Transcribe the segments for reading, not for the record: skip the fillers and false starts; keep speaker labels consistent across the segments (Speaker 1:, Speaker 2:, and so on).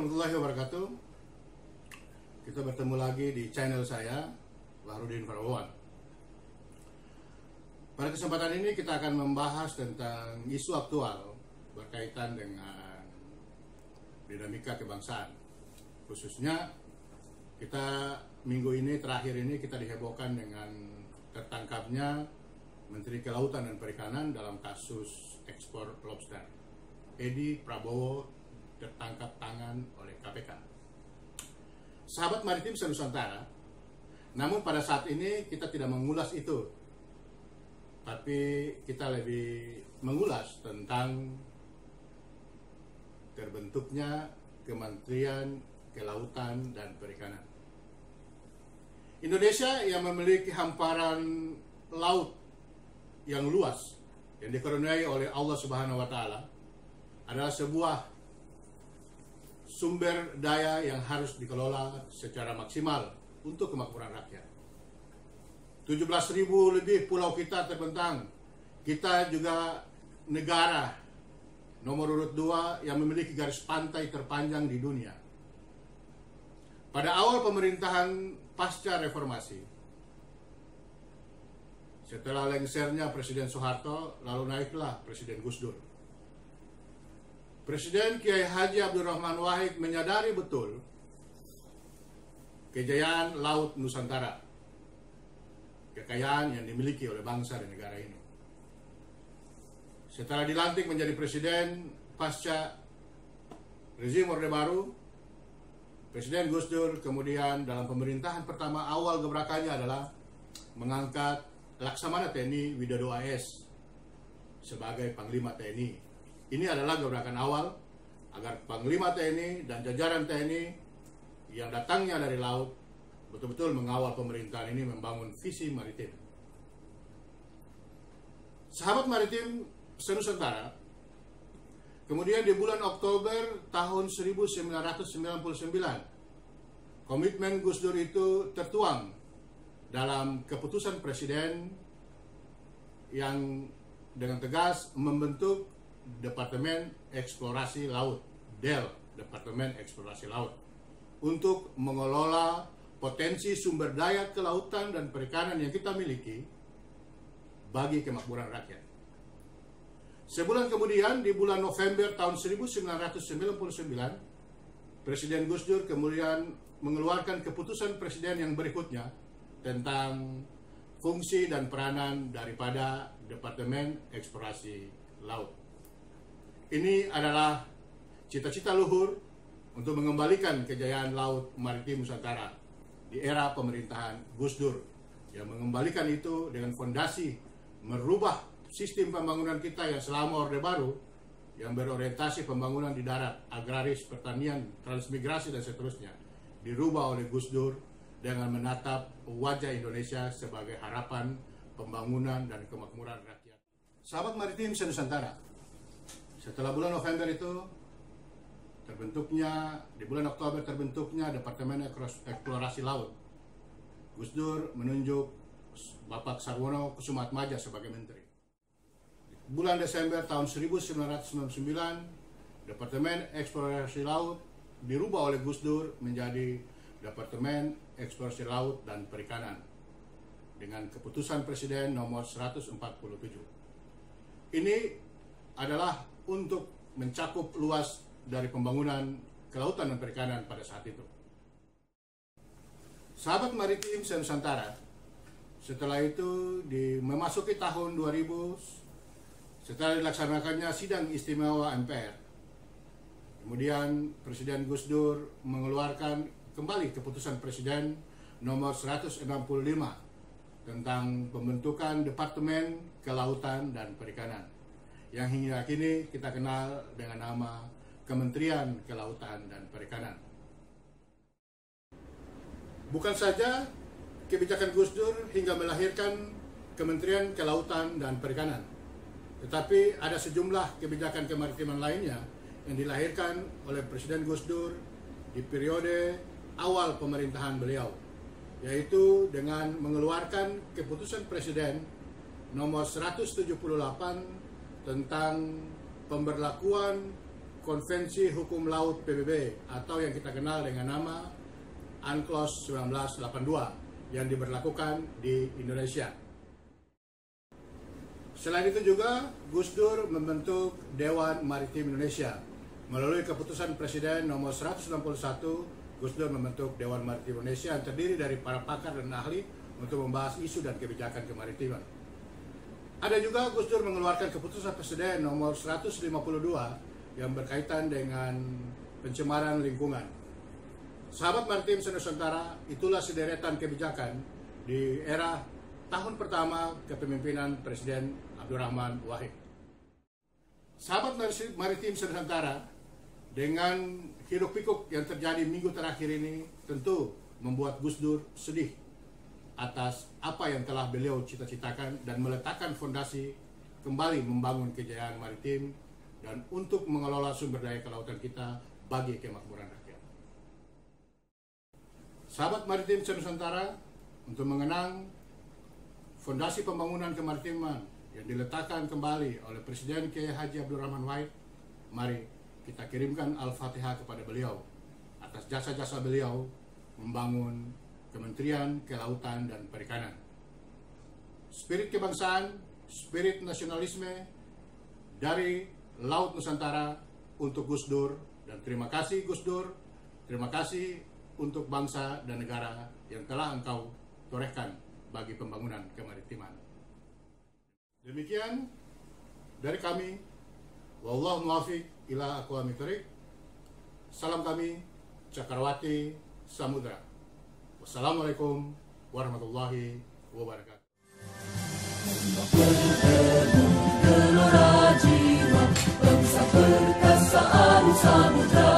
Speaker 1: warahmatullahi wabarakatuh. Kita bertemu lagi di channel saya, Bahrudin Farawan. Pada kesempatan ini kita akan membahas tentang isu aktual berkaitan dengan dinamika kebangsaan. Khususnya kita minggu ini, terakhir ini kita dihebohkan dengan tertangkapnya Menteri Kelautan dan Perikanan dalam kasus ekspor lobster. Edi Prabowo tertangkap tangan oleh KPK. Sahabat Maritim Senusantara, namun pada saat ini kita tidak mengulas itu, tapi kita lebih mengulas tentang terbentuknya Kementerian Kelautan dan Perikanan. Indonesia yang memiliki hamparan laut yang luas yang dikaruniai oleh Allah Subhanahu wa Ta'ala adalah sebuah sumber daya yang harus dikelola secara maksimal untuk kemakmuran rakyat. 17.000 lebih pulau kita terbentang. Kita juga negara nomor urut 2 yang memiliki garis pantai terpanjang di dunia. Pada awal pemerintahan pasca reformasi, setelah lengsernya Presiden Soeharto, lalu naiklah Presiden Gus Dur. Presiden Kiai Haji Abdurrahman Wahid menyadari betul kejayaan Laut Nusantara, kekayaan yang dimiliki oleh bangsa dan negara ini. Setelah dilantik menjadi presiden pasca rezim Orde Baru, Presiden Gus Dur kemudian dalam pemerintahan pertama awal gebrakannya adalah mengangkat Laksamana TNI Widodo AS sebagai Panglima TNI. Ini adalah gebrakan awal agar Panglima TNI dan jajaran TNI yang datangnya dari laut betul-betul mengawal pemerintahan ini membangun visi maritim. Sahabat Maritim Senusantara, kemudian di bulan Oktober tahun 1999, komitmen Gus Dur itu tertuang dalam keputusan Presiden yang dengan tegas membentuk Departemen Eksplorasi Laut, DEL, Departemen Eksplorasi Laut, untuk mengelola potensi sumber daya kelautan dan perikanan yang kita miliki bagi kemakmuran rakyat. Sebulan kemudian, di bulan November tahun 1999, Presiden Gus Dur kemudian mengeluarkan keputusan Presiden yang berikutnya tentang fungsi dan peranan daripada Departemen Eksplorasi Laut. Ini adalah cita-cita luhur untuk mengembalikan kejayaan laut maritim Nusantara di era pemerintahan Gus Dur, yang mengembalikan itu dengan fondasi merubah sistem pembangunan kita yang selama Orde Baru yang berorientasi pembangunan di darat, agraris, pertanian, transmigrasi dan seterusnya, dirubah oleh Gus Dur dengan menatap wajah Indonesia sebagai harapan pembangunan dan kemakmuran rakyat. Sahabat Maritim Senusantara, setelah bulan November itu terbentuknya, di bulan Oktober terbentuknya Departemen Eksplorasi Laut. Gus Dur menunjuk Bapak Sarwono Kusumaatmadja sebagai menteri. Bulan Desember tahun 1999, Departemen Eksplorasi Laut dirubah oleh Gus Dur menjadi Departemen Eksplorasi Laut dan Perikanan dengan keputusan Presiden nomor 147. Ini adalah untuk mencakup luas dari pembangunan kelautan dan perikanan pada saat itu. Sahabat Maritim Senusantara, setelah itu memasuki tahun 2000, setelah dilaksanakannya sidang istimewa MPR, kemudian Presiden Gus Dur mengeluarkan kembali keputusan Presiden nomor 165 tentang pembentukan Departemen Kelautan dan Perikanan, yang hingga kini kita kenal dengan nama Kementerian Kelautan dan Perikanan. Bukan saja kebijakan Gus Dur hingga melahirkan Kementerian Kelautan dan Perikanan, tetapi ada sejumlah kebijakan kemaritiman lainnya yang dilahirkan oleh Presiden Gus Dur di periode awal pemerintahan beliau, yaitu dengan mengeluarkan keputusan Presiden nomor 178 tentang pemberlakuan Konvensi Hukum Laut PBB atau yang kita kenal dengan nama UNCLOS 1982 yang diberlakukan di Indonesia. Selain itu juga Gus Dur membentuk Dewan Maritim Indonesia. Melalui keputusan Presiden nomor 161, Gus Dur membentuk Dewan Maritim Indonesia yang terdiri dari para pakar dan ahli untuk membahas isu dan kebijakan kemaritiman. Ada juga Gus Dur mengeluarkan keputusan Presiden nomor 152 yang berkaitan dengan pencemaran lingkungan. Sahabat Maritim Nusantara, itulah sederetan kebijakan di era tahun pertama kepemimpinan Presiden Abdurrahman Wahid. Sahabat Maritim Nusantara, dengan hiruk-pikuk yang terjadi minggu terakhir ini tentu membuat Gus Dur sedih atas apa yang telah beliau cita-citakan dan meletakkan fondasi kembali membangun kejayaan maritim dan untuk mengelola sumber daya kelautan kita bagi kemakmuran rakyat. Sahabat Maritim Nusantara, untuk mengenang fondasi pembangunan kemaritiman yang diletakkan kembali oleh Presiden Kiai Haji Abdurrahman Wahid, mari kita kirimkan Al-Fatihah kepada beliau atas jasa-jasa beliau membangun Kementerian Kelautan dan Perikanan. Spirit kebangsaan, spirit nasionalisme dari Laut Nusantara untuk Gus Dur, dan terima kasih Gus Dur, terima kasih untuk bangsa dan negara yang telah engkau torehkan bagi pembangunan kemaritiman. Demikian dari kami, wallahu muwaffiq ila aqwamit thoriq. Salam kami, Cakrawati Samudra. Wassalamualaikum warahmatullahi wabarakatuh.
Speaker 2: Gelora jiwa bangsa perkasaan samudra,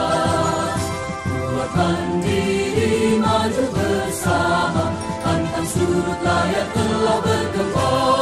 Speaker 2: kuatkan diri maju bersama, pantang surut layar telah bergempur.